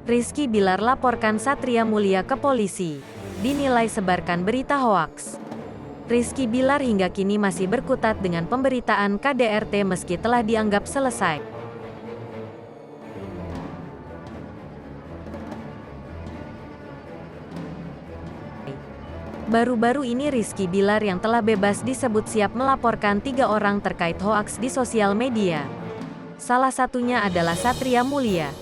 Rizky Bilar laporkan Satria Mulia ke polisi. Dinilai sebarkan berita hoaks. Rizky Bilar hingga kini masih berkutat dengan pemberitaan KDRT meski telah dianggap selesai. Baru-baru ini Rizky Bilar yang telah bebas disebut siap melaporkan 3 orang terkait hoaks di sosial media. Salah satunya adalah Satria Mulia.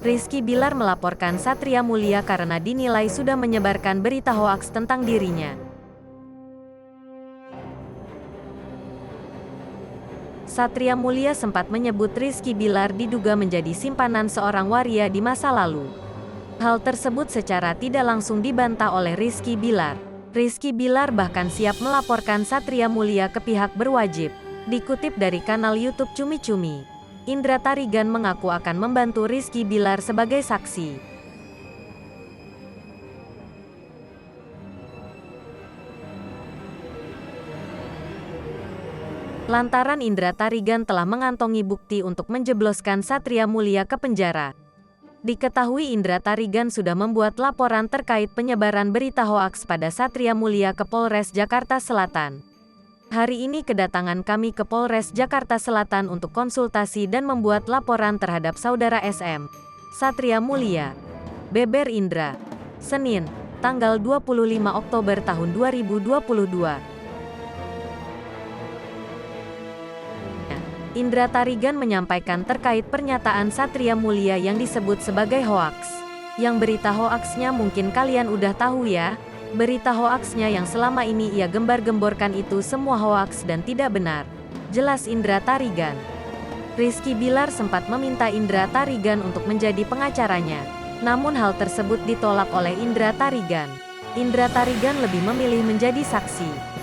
Rizky Bilar melaporkan Satria Mulia karena dinilai sudah menyebarkan berita hoaks tentang dirinya. Satria Mulia sempat menyebut Rizky Bilar diduga menjadi simpanan seorang waria di masa lalu. Hal tersebut secara tidak langsung dibantah oleh Rizky Bilar. Rizky Bilar bahkan siap melaporkan Satria Mulia ke pihak berwajib. Dikutip dari kanal YouTube Cumi Cumi, Indra Tarigan mengaku akan membantu Rizky Bilar sebagai saksi. Lantaran Indra Tarigan telah mengantongi bukti untuk menjebloskan Satria Mulia ke penjara. Diketahui Indra Tarigan sudah membuat laporan terkait penyebaran berita hoaks pada Satria Mulia ke Polres Jakarta Selatan. Hari ini kedatangan kami ke Polres Jakarta Selatan untuk konsultasi dan membuat laporan terhadap saudara SM, Satria Mulia. Beber Indra. Senin, tanggal 25 Oktober tahun 2022. Indra Tarigan menyampaikan terkait pernyataan Satria Mulia yang disebut sebagai hoaks. Yang berita hoaksnya mungkin kalian udah tahu ya. Berita hoaksnya yang selama ini ia gembar-gemborkan itu semua hoaks dan tidak benar. Jelas Indra Tarigan. Rizky Bilar sempat meminta Indra Tarigan untuk menjadi pengacaranya. Namun hal tersebut ditolak oleh Indra Tarigan. Indra Tarigan lebih memilih menjadi saksi.